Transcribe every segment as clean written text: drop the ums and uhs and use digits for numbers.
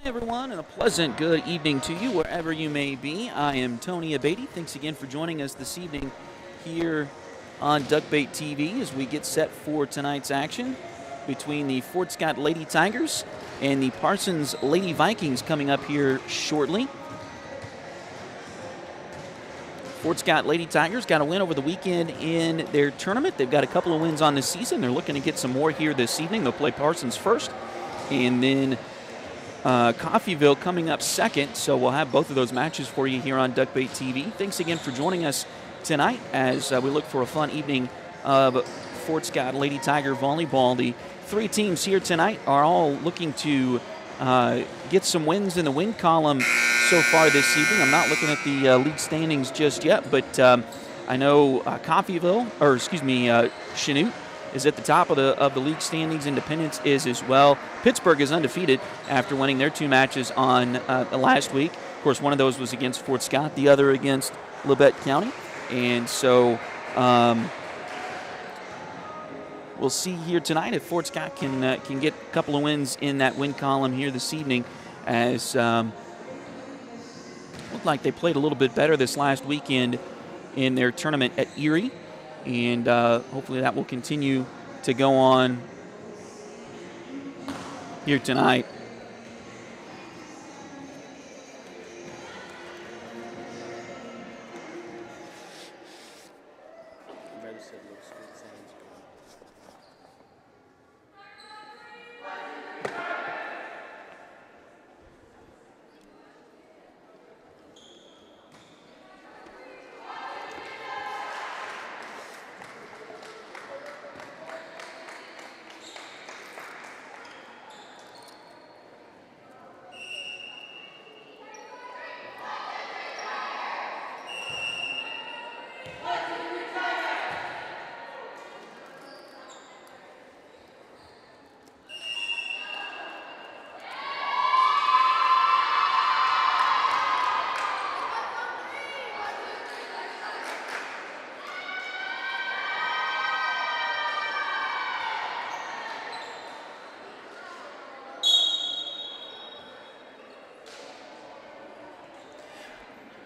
Hi, everyone, and a pleasant good evening to you wherever you may be. I am Tony Abatey. Thanks again for joining us this evening here on Duckbait TV as we get set for tonight's action between the Fort Scott Lady Tigers and the Parsons Lady Vikings coming up here shortly. Fort Scott Lady Tigers got a win over the weekend in their tournament. They've got a couple of wins on this season. They're looking to get some more here this evening. They'll play Parsons first, and then Coffeyville coming up second. So we'll have both of those matches for you here on Duckbait TV. Thanks again for joining us tonight as we look for a fun evening of Fort Scott Lady Tiger volleyball. The three teams here tonight are all looking to get some wins in the win column so far this evening. I'm not looking at the league standings just yet, but I know Chanute is at the top of the league standings. Independence is as well. Pittsburgh is undefeated after winning their two matches on last week. Of course, one of those was against Fort Scott, the other against Labette County. And so we'll see here tonight if Fort Scott can get a couple of wins in that win column here this evening, as looked like they played a little bit better this last weekend in their tournament at Erie. And hopefully that will continue to go on here tonight.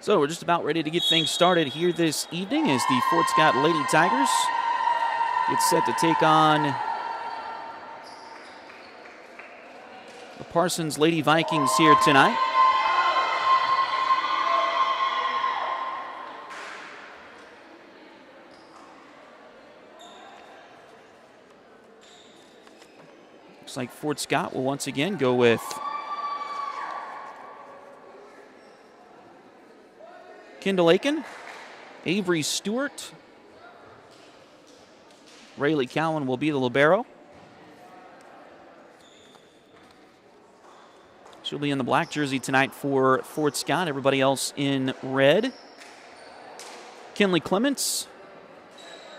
So we're just about ready to get things started here this evening as the Fort Scott Lady Tigers get set to take on the Parsons Lady Vikings here tonight. Looks like Fort Scott will once again go with Kendall Aiken, Avery Stewart, Rayleigh Cowan will be the libero. She'll be in the black jersey tonight for Fort Scott. Everybody else in red. Kinley Clements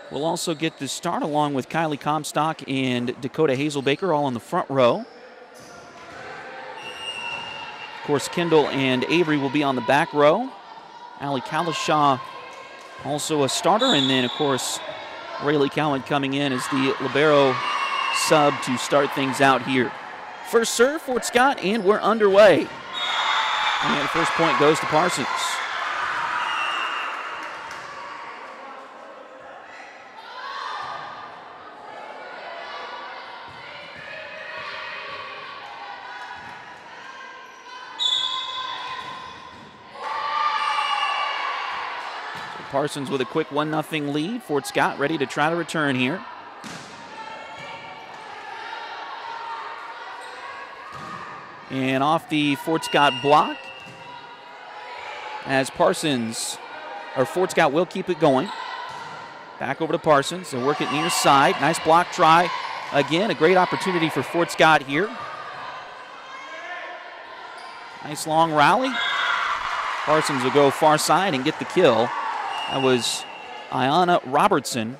will also get the start along with Kylie Comstock and Dakota Hazelbaker all on the front row. Of course, Kendall and Avery will be on the back row. Allie Kalishaw also a starter, and then, of course, Rayleigh Cowan coming in as the libero sub to start things out here. First serve, Fort Scott, and we're underway. And the first point goes to Parsons. Parsons with a quick 1-0 lead. Fort Scott ready to try to return here. And off the Fort Scott block, as Fort Scott will keep it going. Back over to Parsons. They'll work it near side. Nice block try. Again, a great opportunity for Fort Scott here. Nice long rally. Parsons will go far side and get the kill. That was Ayanna Robertson.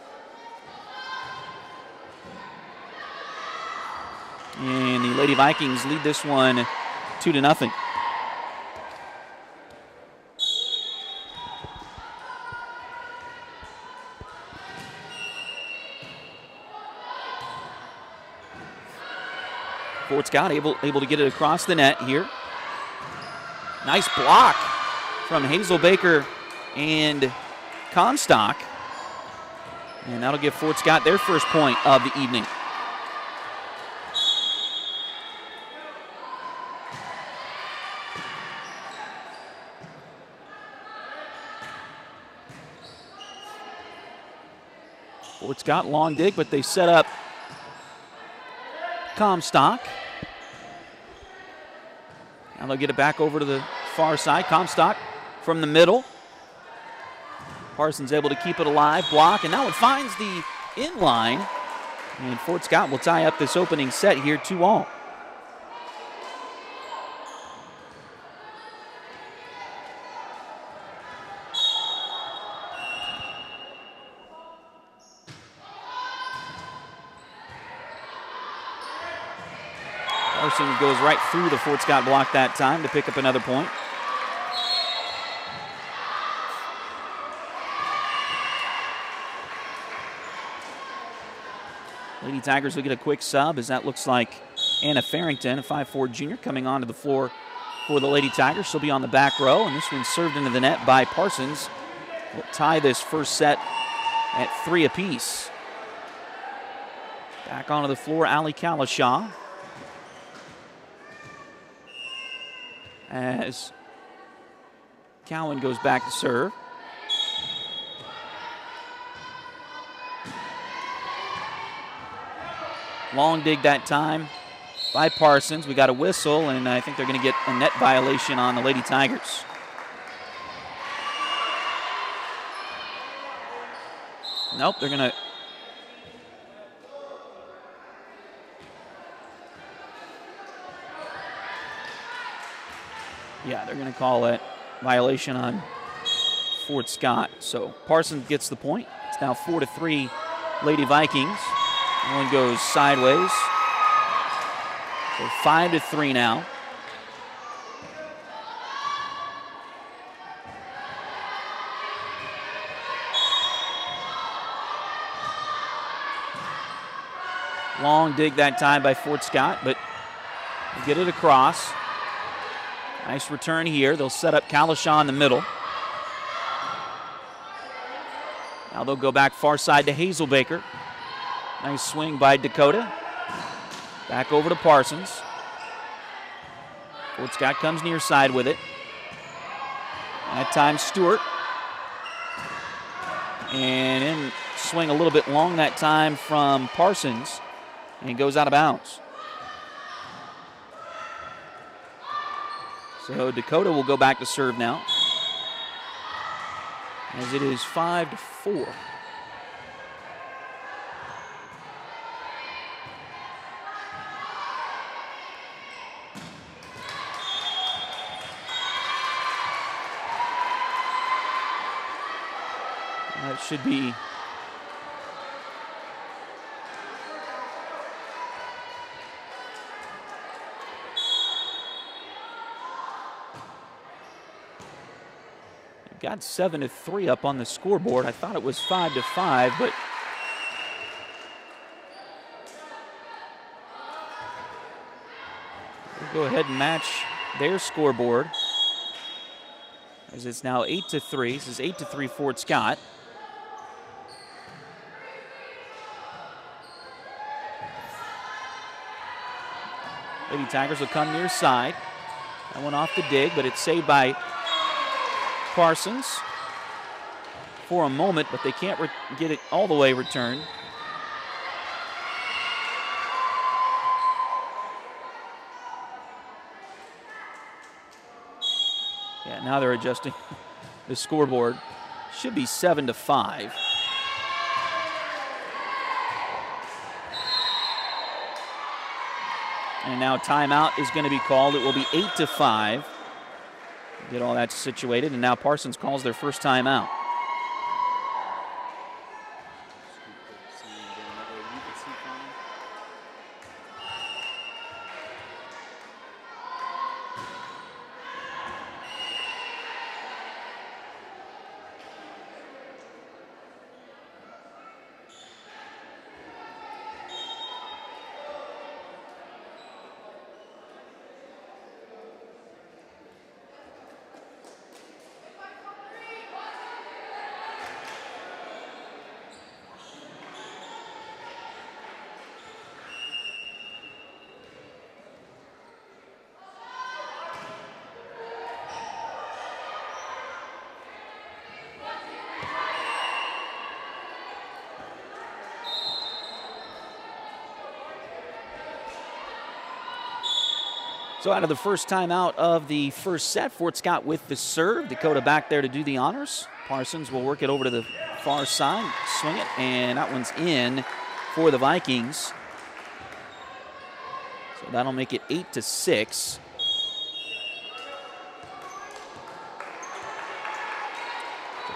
And the Lady Vikings lead this one 2-0. Fort Scott able to get it across the net here. Nice block from Hazel Baker and Comstock. And that'll give Fort Scott their first point of the evening. Fort Scott, long dig, but they set up Comstock. Now they'll get it back over to the far side. Comstock from the middle. Parsons able to keep it alive, block, and now it finds the inline. And Fort Scott will tie up this opening set here 2-all. Parsons goes right through the Fort Scott block that time to pick up another point. Lady Tigers will get a quick sub as that looks like Anna Farrington, a 5'4" junior, coming onto the floor for the Lady Tigers. She'll be on the back row, and this one's served into the net by Parsons. We'll tie this first set at 3 apiece. Back onto the floor, Ali Kalashaw. As Cowan goes back to serve. Long dig that time by Parsons. We got a whistle, and I think they're going to get a net violation on the Lady Tigers. Nope, they're going to... Yeah, they're going to call that violation on Fort Scott. So Parsons gets the point. It's now 4-3 Lady Vikings. One goes sideways. So 5-3 now. Long dig that time by Fort Scott, but get it across. Nice return here. They'll set up Kalashaw in the middle. Now they'll go back far side to Hazel Baker. Nice swing by Dakota. Back over to Parsons. Fort Scott comes near side with it. That time Stewart. And in swing a little bit long that time from Parsons. And goes out of bounds. So Dakota will go back to serve now. As it is 5-4. That should be got 7-3 up on the scoreboard. I thought it was 5-5, but we'll go ahead and match their scoreboard as it's now 8-3. This is 8-3 Fort Scott. Lady Tigers will come near side. That one off the dig, but it's saved by Parsons for a moment, but they can't get it all the way returned. Yeah, now they're adjusting the scoreboard. Should be 7-5. And now timeout is going to be called. It will be 8-5. Get all that situated, and now Parsons calls their first timeout. So out of the first time out of the first set, Fort Scott with the serve. Dakota back there to do the honors. Parsons will work it over to the far side, swing it, and that one's in for the Vikings. So that'll make it 8-6. So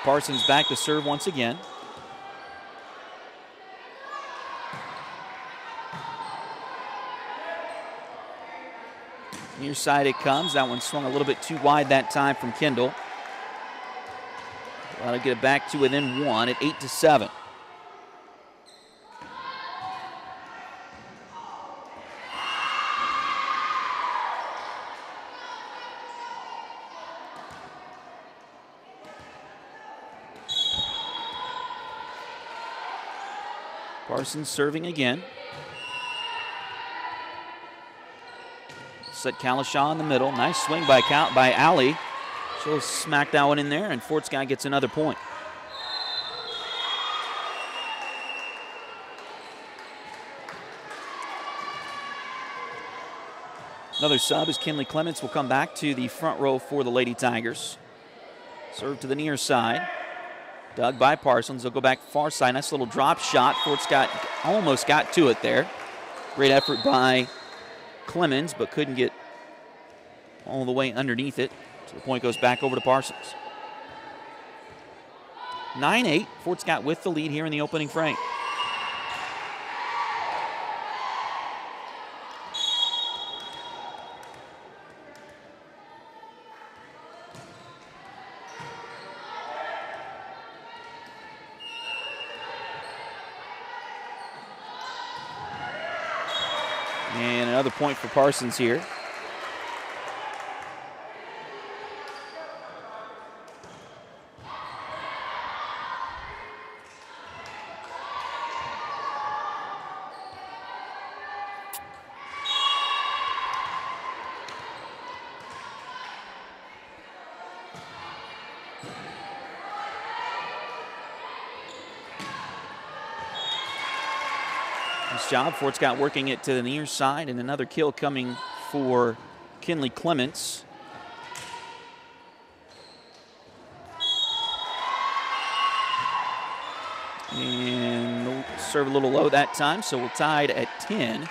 Parsons back to serve once again. Near side it comes. That one swung a little bit too wide that time from Kendall. That'll get it back to within one at 8-7. Parsons serving again. Set Kalishaw in the middle. Nice swing by Alley. She'll smack that one in there, and Fort Scott gets another point. Another sub as Kinley Clements will come back to the front row for the Lady Tigers. Serve to the near side. Dug by Parsons. They'll go back far side. Nice little drop shot. Fort Scott almost got to it there. Great effort by Clemens, but couldn't get all the way underneath it. So the point goes back over to Parsons. 9-8. Fort Scott with the lead here in the opening frame. And another point for Parsons here. Nice job. Fort Scott working it to the near side, and another kill coming for Kinley Clements. And we'll serve a little low that time, so we're tied at 10.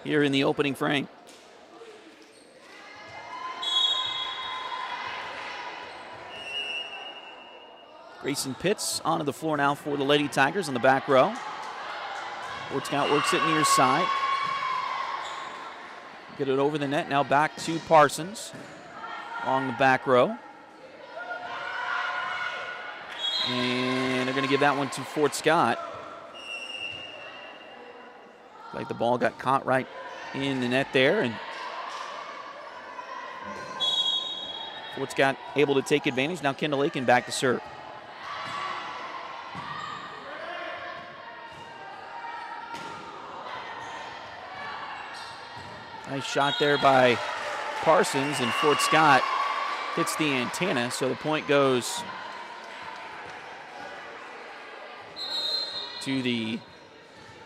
Here in the opening frame. Grayson Pitts onto the floor now for the Lady Tigers on the back row. Fort Scott works it near side. Get it over the net. Now back to Parsons along the back row. And they're going to give that one to Fort Scott. Like the ball got caught right in the net there. And Fort Scott able to take advantage. Now Kendall Aiken back to serve. Nice shot there by Parsons, and Fort Scott hits the antenna, so the point goes to the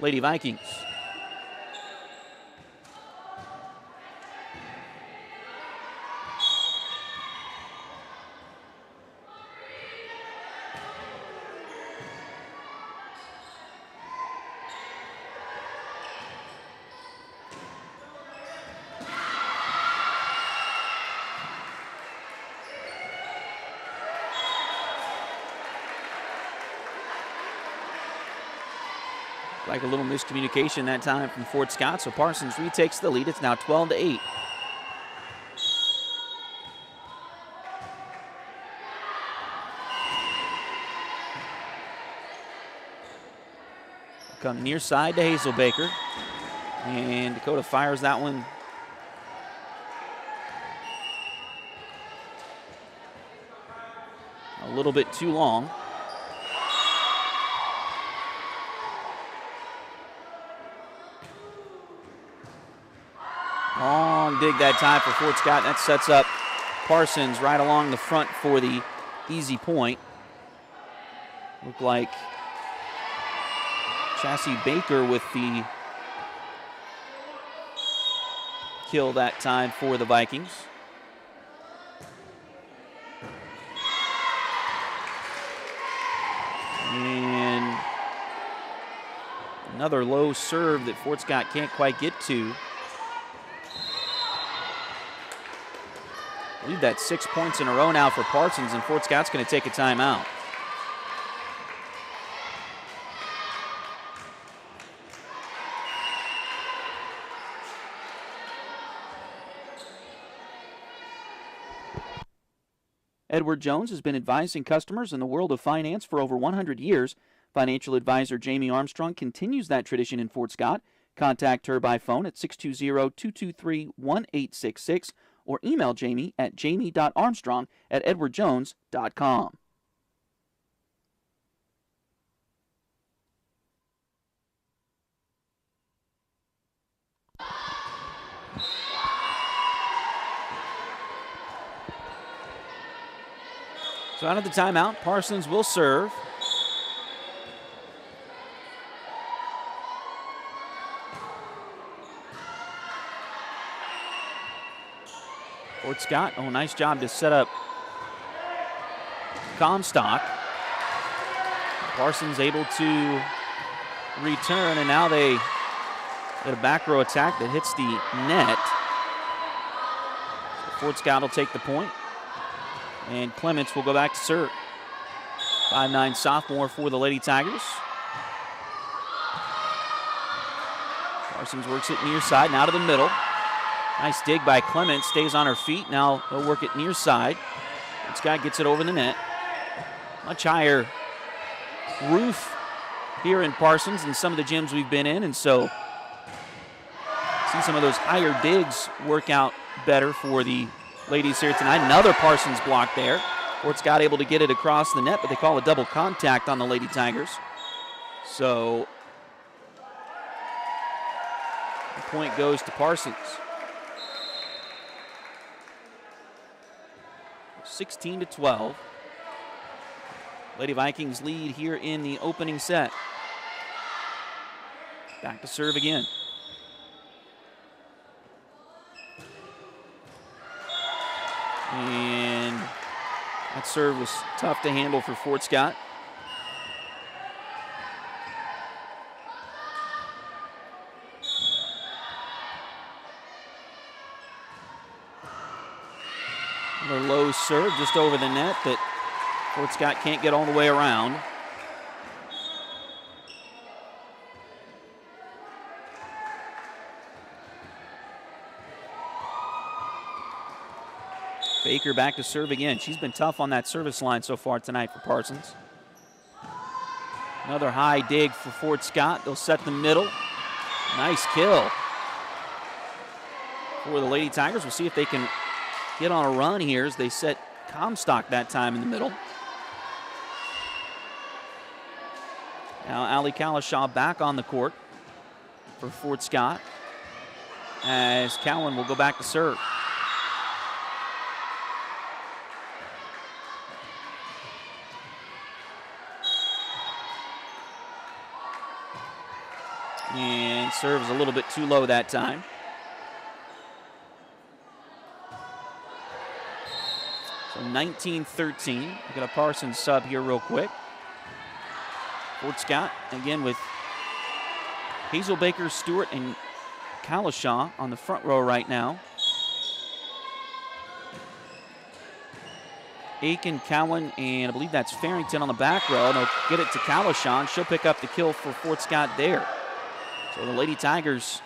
Lady Vikings. Like a little miscommunication that time from Fort Scott, so Parsons retakes the lead. It's now 12-8. Come near side to Hazelbaker, and Dakota fires that one a little bit too long. Long dig that time for Fort Scott. That sets up Parsons right along the front for the easy point. Looked like Chassie Baker with the kill that time for the Vikings. And another low serve that Fort Scott can't quite get to. I believe that's 6 points in a row now for Parsons, and Fort Scott's going to take a timeout. Edward Jones has been advising customers in the world of finance for over 100 years. Financial advisor Jamie Armstrong continues that tradition in Fort Scott. Contact her by phone at 620-223-1866 or email Jamie at jamie.armstrong@edwardjones.com. So out of the timeout, Parsons will serve. Fort Scott, nice job to set up Comstock. Parsons able to return, and now they get a back row attack that hits the net. So Fort Scott will take the point, and Clements will go back to serve. 5'9" sophomore for the Lady Tigers. Parsons works it near side, now to the middle. Nice dig by Clements, stays on her feet. Now they'll work it near side. Fort Scott gets it over the net. Much higher roof here in Parsons than some of the gyms we've been in, and so see some of those higher digs work out better for the ladies here tonight. Another Parsons block there. Fort Scott able to get it across the net, but they call a double contact on the Lady Tigers. So the point goes to Parsons. 16-12. Lady Vikings lead here in the opening set. Back to serve again. And that serve was tough to handle for Fort Scott. Another low serve just over the net that Fort Scott can't get all the way around. Baker back to serve again. She's been tough on that service line so far tonight for Parsons. Another high dig for Fort Scott. They'll set the middle. Nice kill for the Lady Tigers. We'll see if they can get on a run here as they set Comstock that time in the middle. Now Allie Kalishaw back on the court for Fort Scott as Cowan will go back to serve. And serves a little bit too low that time. So 19-13. We've got a Parsons sub here real quick. Fort Scott, again with Hazel Baker, Stewart, and Kalishaw on the front row right now. Aiken, Cowan, and I believe that's Farrington on the back row. And they'll get it to Kalishaw, and she'll pick up the kill for Fort Scott there. So the Lady Tigers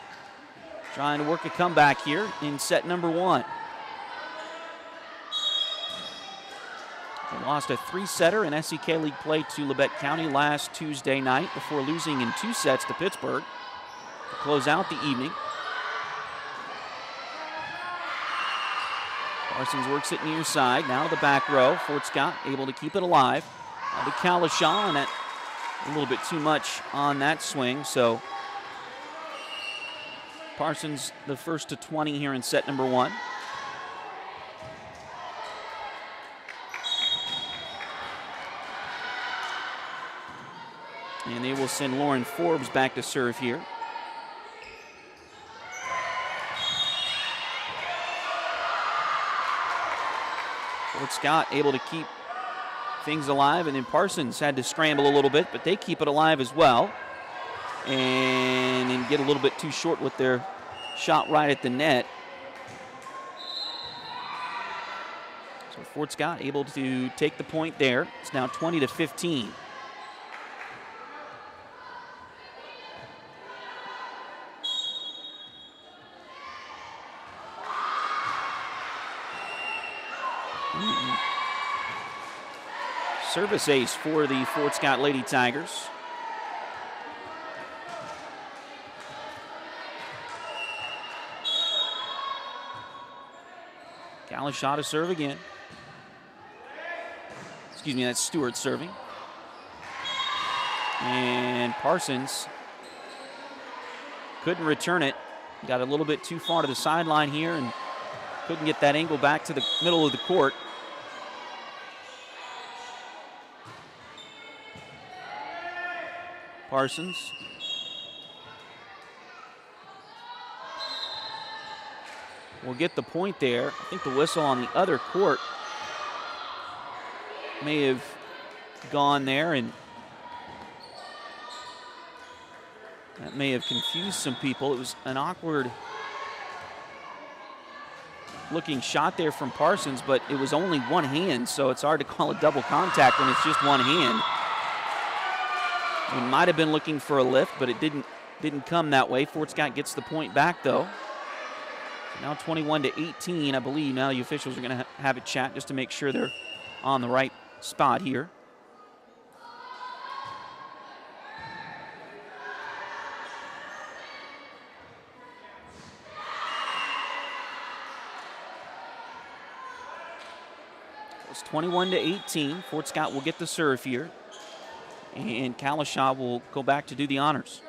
trying to work a comeback here in set number one. They lost a three-setter in SEK League play to Labette County last Tuesday night before losing in 2 sets to Pittsburgh to close out the evening. Parsons works it near side. Now to the back row. Fort Scott able to keep it alive. Now to Kalishaw, and that a little bit too much on that swing. So Parsons the first to 20 here in set number one. And they will send Lauren Forbes back to serve here. Fort Scott able to keep things alive, and then Parsons had to scramble a little bit, but they keep it alive as well. And then get a little bit too short with their shot right at the net. So Fort Scott able to take the point there. It's now 20-15. Service ace for the Fort Scott Lady Tigers. Kalishaw to serve again. Excuse me, that's Stewart serving. And Parsons couldn't return it. Got a little bit too far to the sideline here and couldn't get that angle back to the middle of the court. Parsons. Will get the point there. I think the whistle on the other court may have gone there, and that may have confused some people. It was an awkward looking shot there from Parsons, but it was only one hand, so it's hard to call it double contact when it's just one hand. We might have been looking for a lift, but it didn't come that way. Fort Scott gets the point back, though. So now 21-18, I believe. Now the officials are going to have a chat just to make sure they're on the right spot here. It's 21-18. Fort Scott will get the serve here. And Kalishaw will go back to do the honors.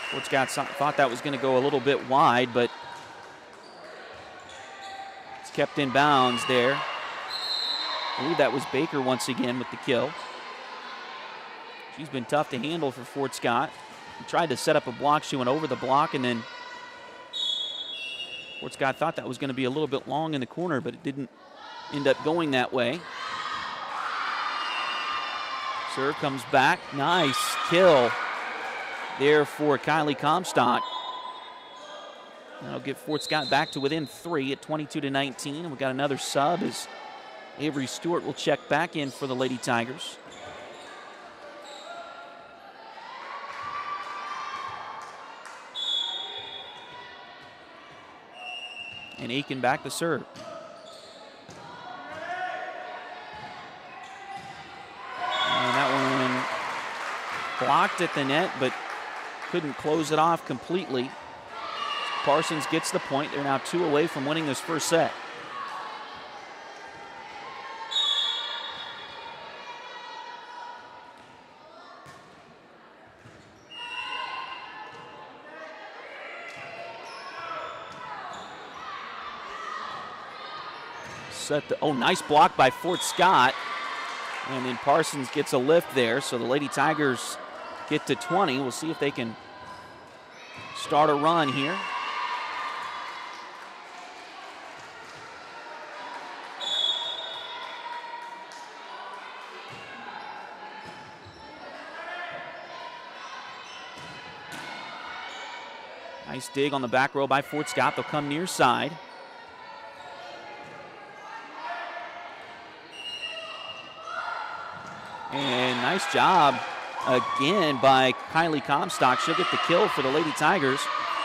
Fort Scott thought that was going to go a little bit wide, but it's kept in bounds there. I believe that was Baker once again with the kill. She's been tough to handle for Fort Scott. He tried to set up a block. She went over the block, and then Fort Scott thought that was going to be a little bit long in the corner, but it didn't end up going that way. Serve comes back. Nice kill there for Kylie Comstock. That'll get Fort Scott back to within 3 at 22-19. And we got another sub as Avery Stewart will check back in for the Lady Tigers. And Aiken back to serve. And that one blocked at the net, but couldn't close it off completely. Parsons gets the point. They're now 2 away from winning this first set. Nice block by Fort Scott. And then Parsons gets a lift there, so the Lady Tigers get to 20. We'll see if they can start a run here. Nice dig on the back row by Fort Scott. They'll come near side. And nice job again by Kylie Comstock. She'll get the kill for the Lady Tigers.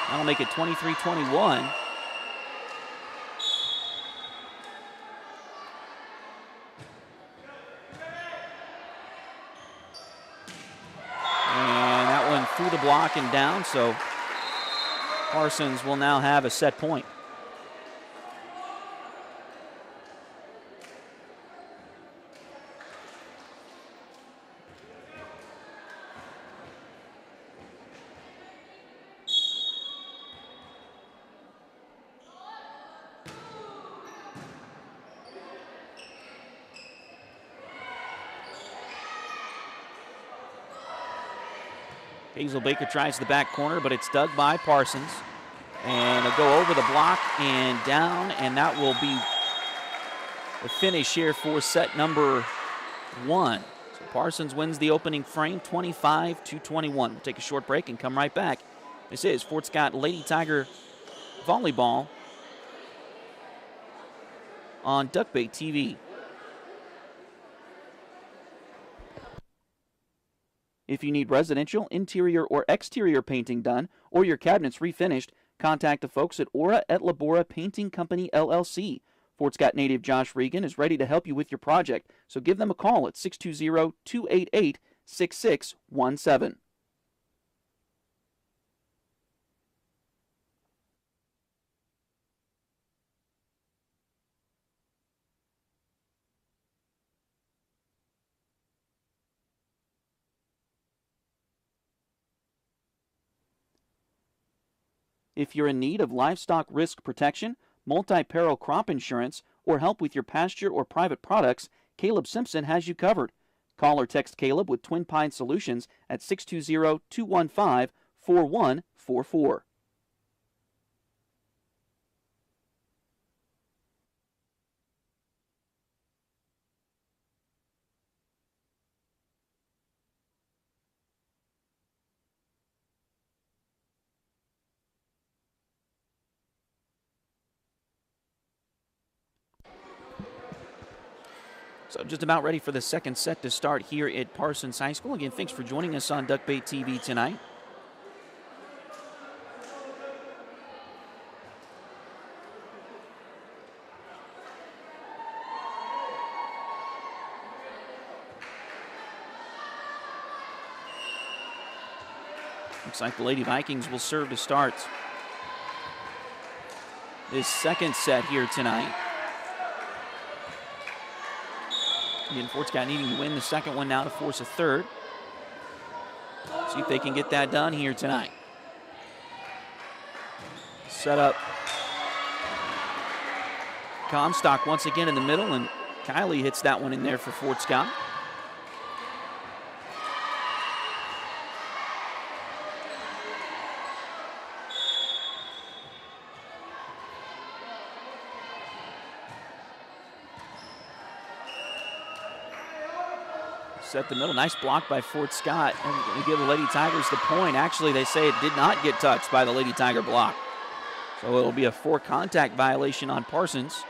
That'll make it 23-21. And that one through the block and down, so Parsons will now have a set point. Hazel Baker tries the back corner, but it's dug by Parsons. And they'll go over the block and down, and that will be the finish here for set number 1. So Parsons wins the opening frame, 25-21. We'll take a short break and come right back. This is Fort Scott Lady Tiger Volleyball on Duckbait TV. If you need residential, interior, or exterior painting done, or your cabinets refinished, contact the folks at Aura et Labora Painting Company, LLC. Fort Scott native Josh Regan is ready to help you with your project, so give them a call at 620-288-6617. If you're in need of livestock risk protection, multi-peril crop insurance, or help with your pasture or private products, Caleb Simpson has you covered. Call or text Caleb with Twin Pine Solutions at 620-215-4144. So just about ready for the second set to start here at Parsons High School. Again, thanks for joining us on Duckbait TV tonight. Looks like the Lady Vikings will serve to start this second set here tonight. Again, Fort Scott needing to win the second one now to force a third. See if they can get that done here tonight. Set up. Comstock once again in the middle, and Kylie hits that one in there for Fort Scott. Set the middle. Nice block by Fort Scott. And going to give the Lady Tigers the point. Actually, they say it did not get touched by the Lady Tiger block. So it'll be a 4-contact violation on Parsons.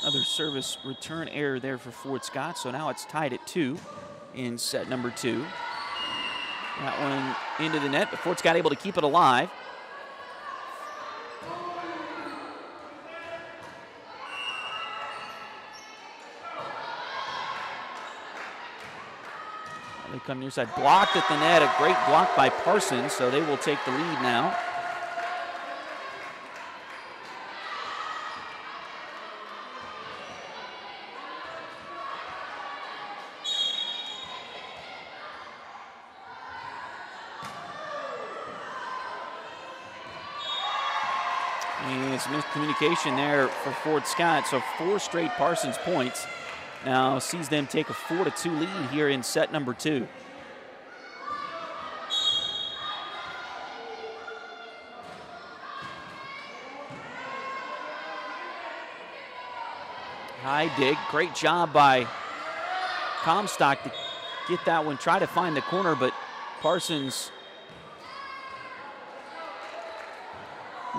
Another service return error there for Fort Scott, so now it's tied at 2 in set number 2. That one into the net, but Fort Scott able to keep it alive. They come near side, blocked at the net, a great block by Parsons, so they will take the lead now. And it's miscommunication there for Fort Scott, so 4 straight Parsons points. Now sees them take a 4-2 lead here in set number 2. High dig, great job by Comstock to get that one, try to find the corner, but Parsons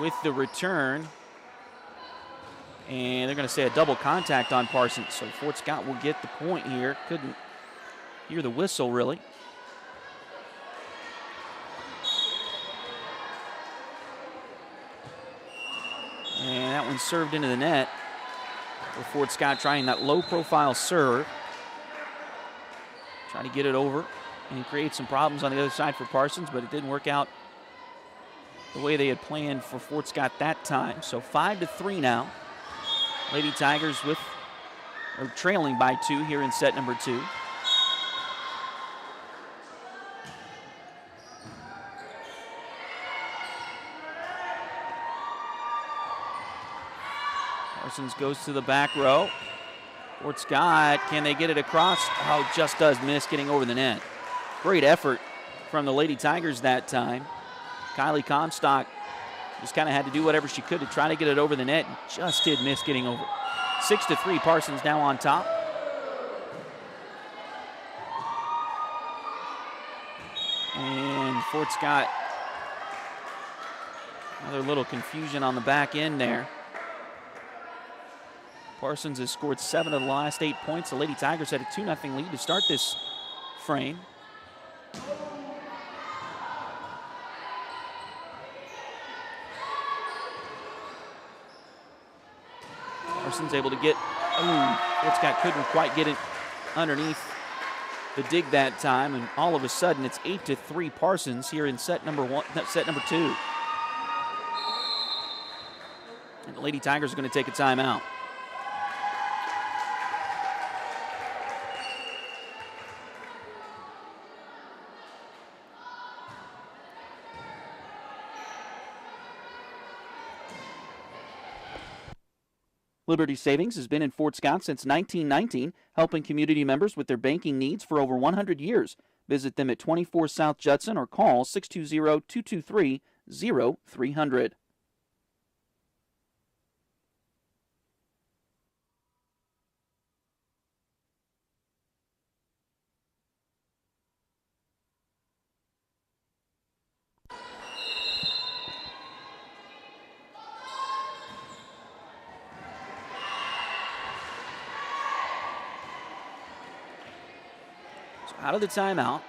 with the return. And they're going to say a double contact on Parsons. So Fort Scott will get the point here. Couldn't hear the whistle, really. that one served into the net. For Fort Scott trying that low-profile serve. Trying to get it over and create some problems on the other side for Parsons, but it didn't work out the way they had planned for Fort Scott that time. So 5-3 now. Lady Tigers trailing by 2 here in set number 2. Parsons goes to the back row. Fort Scott, can they get it across? Oh, just does miss getting over the net. Great effort from the Lady Tigers that time. Kylie Comstock just kind of had to do whatever she could to try to get it over the net, and just did miss getting over. 6-3, Parsons now on top. And Fort Scott, another little confusion on the back end there. Parsons has scored 7 of the last 8 points. The Lady Tigers had a 2-0 lead to start this frame. Parsons able to get, Fort Scott couldn't quite get it underneath the dig that time, and all of a sudden it's 8-3 Parsons here in set number 2. And the Lady Tigers are going to take a timeout. Liberty Savings has been in Fort Scott since 1919, helping community members with their banking needs for over 100 years. Visit them at 24 South Judson or call 620-223-0300. Out of the timeout.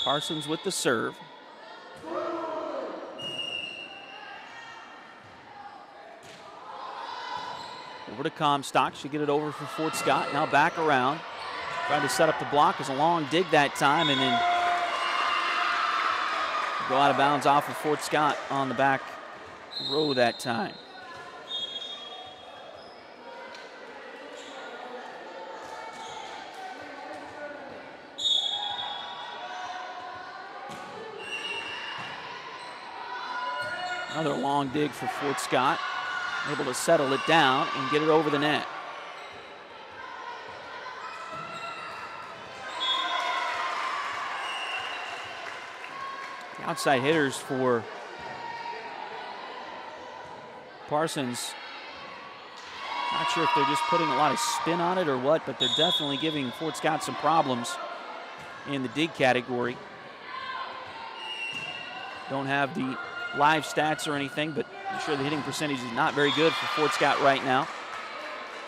Parsons with the serve. Over to Comstock. She'll get it over for Fort Scott. Now back around. Trying to set up the block. It's a long dig that time, and then go out of bounds off of Fort Scott on the back row that time. Another long dig for Fort Scott. Able to settle it down and get it over the net. The outside hitters for Parsons. Not sure if they're just putting a lot of spin on it or what, but they're definitely giving Fort Scott some problems in the dig category. Don't have the live stats or anything, but I'm sure the hitting percentage is not very good for Fort Scott right now.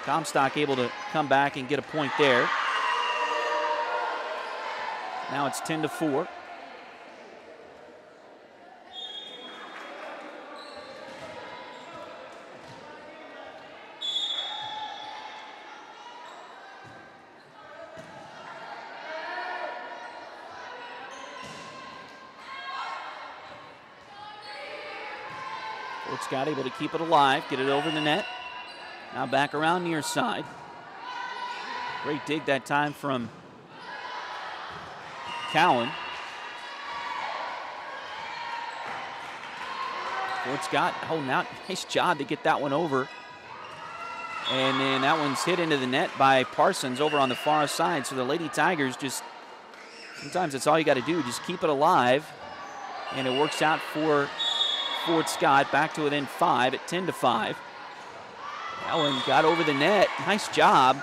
Comstock able to come back and get a point there. Now it's 10-4. Fort Scott able to keep it alive, get it over the net. Now back around near side. Great dig that time from Cowan. Fort Scott, oh, now nice job to get that one over. And then that one's hit into the net by Parsons over on the far side. So the Lady Tigers just, sometimes that's all you got to do, just keep it alive. And it works out for Fort Scott, back to within 5 at 10-5. That one got over the net. Nice job.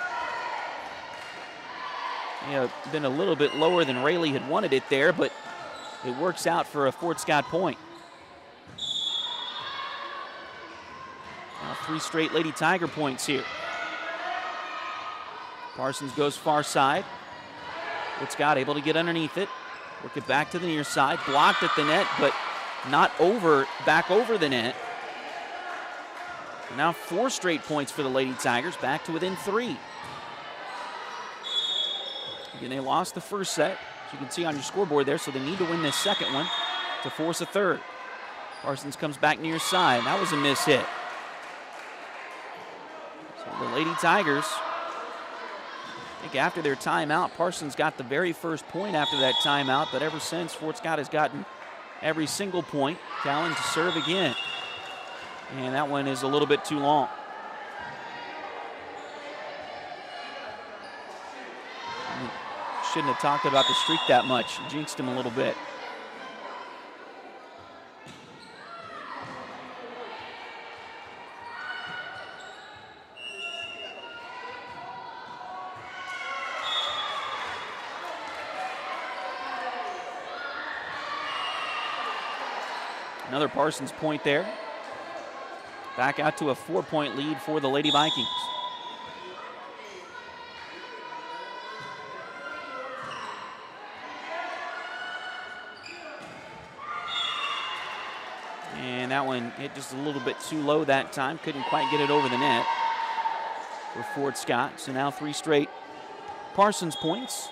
Been a little bit lower than Rayleigh had wanted it there, but it works out for a Fort Scott point. Now 3 straight Lady Tiger points here. Parsons goes far side. Fort Scott able to get underneath it. Work it back to the near side. Blocked at the net, but not back over the net. Now 4 straight points for the Lady Tigers, back to within 3. Again, they lost the first set, as you can see on your scoreboard there, so they need to win this second one to force a third. Parsons comes back near side. That was a miss hit. So the Lady Tigers, I think after their timeout, Parsons got the very first point after that timeout, but ever since, Fort Scott has gotten every single point. Callan to serve again. And that one is a little bit too long. Shouldn't have talked about the streak that much. Jinxed him a little bit. Another Parsons point there. Back out to a 4-point lead for the Lady Vikings. And that one hit just a little bit too low that time. Couldn't quite get it over the net for Fort Scott. So now 3 straight Parsons points.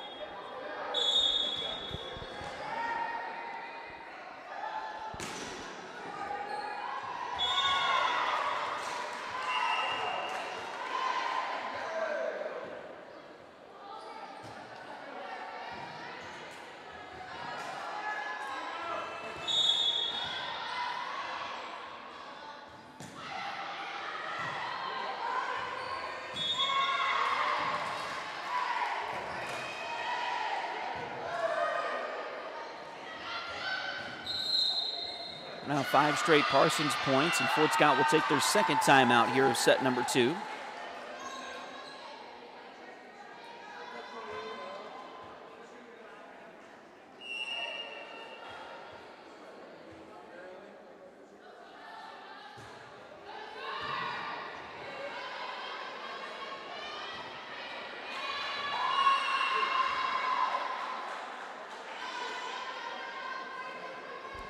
Now 5 straight Parsons points, and Fort Scott will take their second timeout here of set number 2.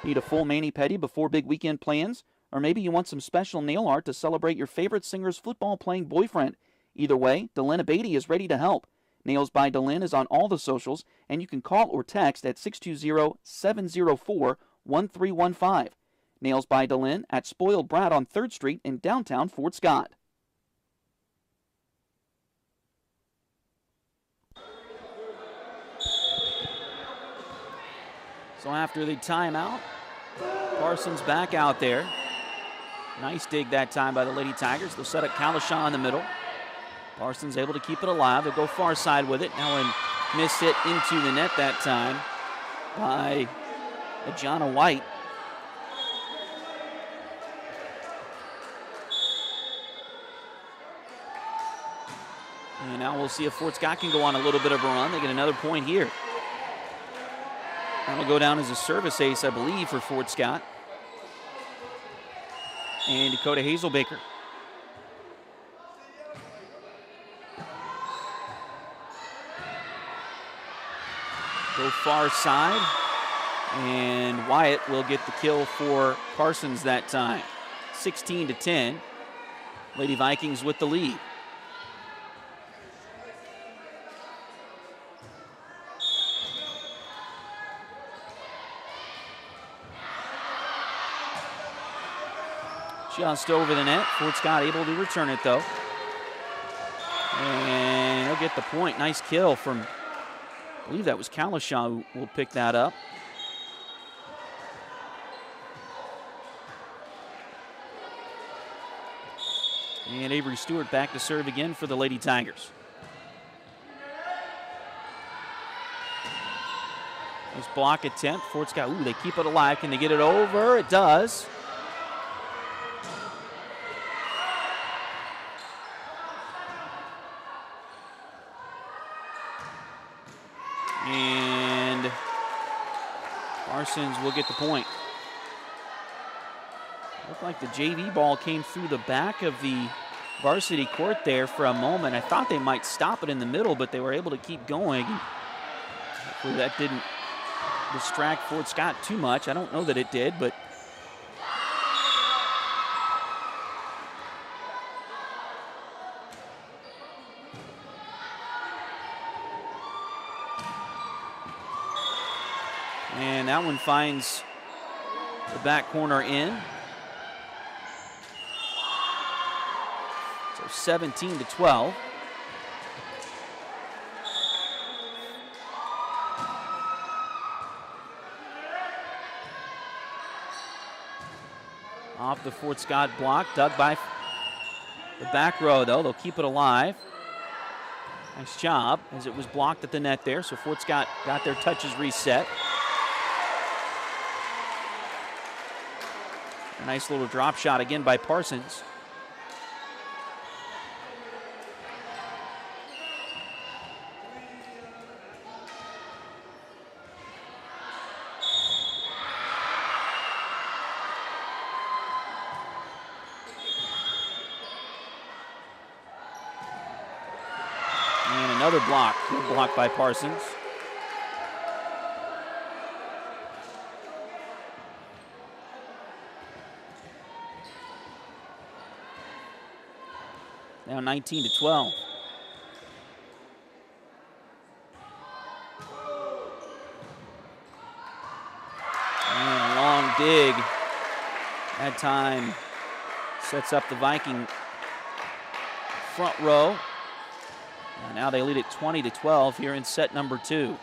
Need a full mani-pedi before big weekend plans? Or maybe you want some special nail art to celebrate your favorite singer's football-playing boyfriend? Either way, Delyn Abatey is ready to help. Nails by Delyn is on all the socials, and you can call or text at 620-704-1315. Nails by Delyn at Spoiled Brat on 3rd Street in downtown Fort Scott. So after the timeout, Parsons back out there. Nice dig that time by the Lady Tigers. They'll set up Kalashaw in the middle. Parsons able to keep it alive. They'll go far side with it. Now a miss hit into the net that time by Ajana White. And now we'll see if Fort Scott can go on a little bit of a run. They get another point here. That'll go down as a service ace, I believe, for Fort Scott. And Dakota Hazelbaker. Go far side. And Wyatt will get the kill for Parsons that time. 16-10. Lady Vikings with the lead. Just over the net. Fort Scott able to return it, though. And he'll get the point. Nice kill from, I believe that was Kalashaw who will pick that up. And Avery Stewart back to serve again for the Lady Tigers. Nice block attempt. Fort Scott, ooh, they keep it alive. Can they get it over? It does. And Parsons will get the point. Looked like the JV ball came through the back of the varsity court there for a moment. I thought they might stop it in the middle, but they were able to keep going. Hopefully that didn't distract Fort Scott too much. I don't know that it did, but that one finds the back corner in. So 17-12. Off the Fort Scott block, dug by the back row, though. They'll keep it alive. Nice job, as it was blocked at the net there, so Fort Scott got their touches reset. A nice little drop shot again by Parsons. And another block, blocked by Parsons. Now 19-12. And a long dig. That time sets up the Viking front row. And now they lead it 20-12 here in set number 2.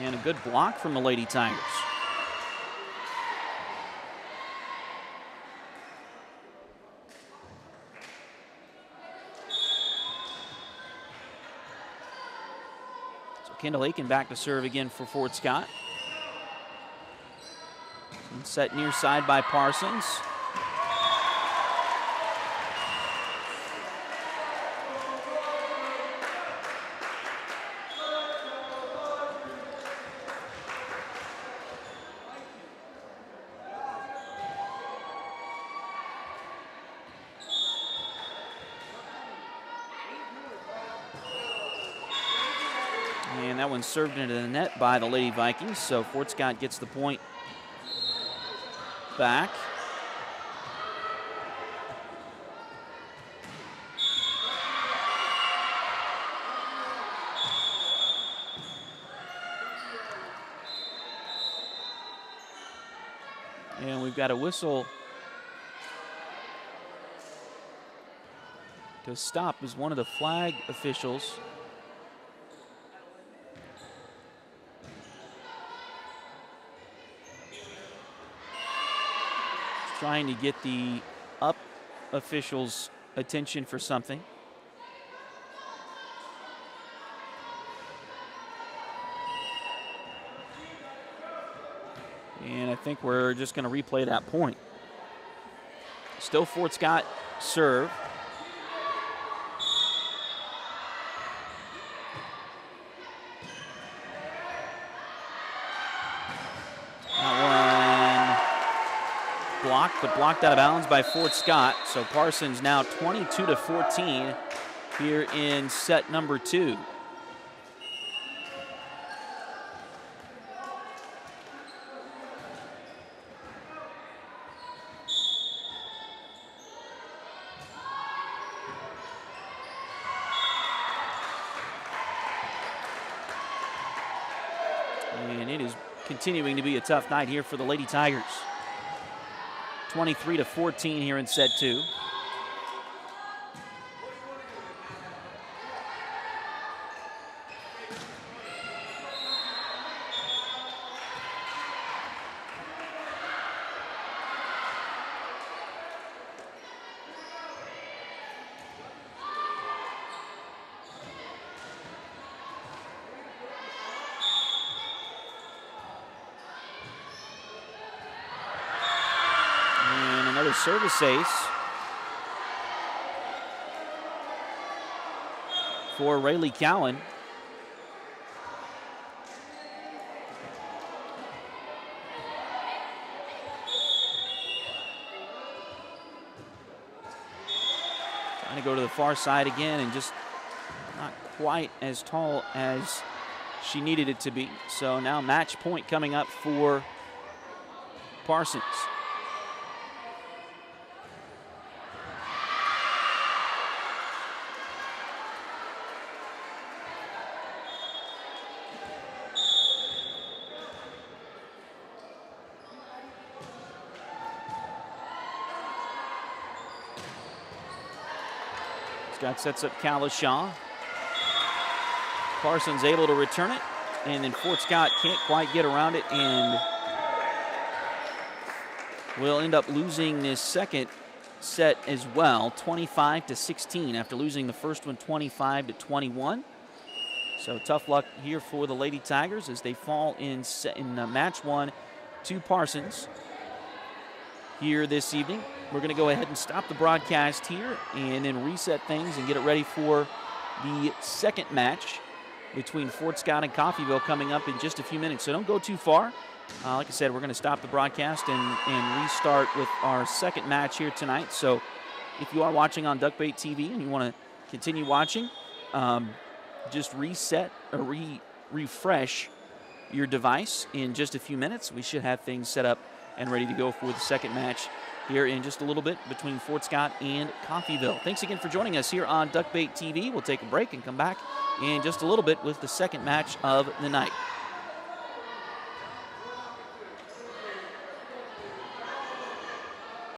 And a good block from the Lady Tigers. So Kendall Aiken back to serve again for Fort Scott. And set near side by Parsons. And that one served into the net by the Lady Vikings, so Fort Scott gets the point back. And we've got a whistle to stop as one of the flag officials trying to get the up officials' attention for something. And I think we're just going to replay that point. Still Fort Scott serve. Blocked, but blocked out of bounds by Fort Scott. So Parsons now 22-14 here in set number 2. And it is continuing to be a tough night here for the Lady Tigers. 23-14 here in set 2. Service ace for Rayleigh Cowan. Trying to go to the far side again and just not quite as tall as she needed it to be. So now match point coming up for Parsons. Scott sets up Kalashaw. Parsons able to return it, and then Fort Scott can't quite get around it, and will end up losing this second set as well, 25-16 after losing the first one 25-21. So tough luck here for the Lady Tigers as they fall in match one to Parsons here this evening. We're going to go ahead and stop the broadcast here and then reset things and get it ready for the second match between Fort Scott and Coffeyville coming up in just a few minutes. So don't go too far. Like I said, we're going to stop the broadcast and restart with our second match here tonight. So if you are watching on Duckbait TV and you want to continue watching, just reset or refresh your device in just a few minutes. We should have things set up and ready to go for the second match here in just a little bit between Fort Scott and Coffeyville. Thanks again for joining us here on Duckbait TV. We'll take a break and come back in just a little bit with the second match of the night.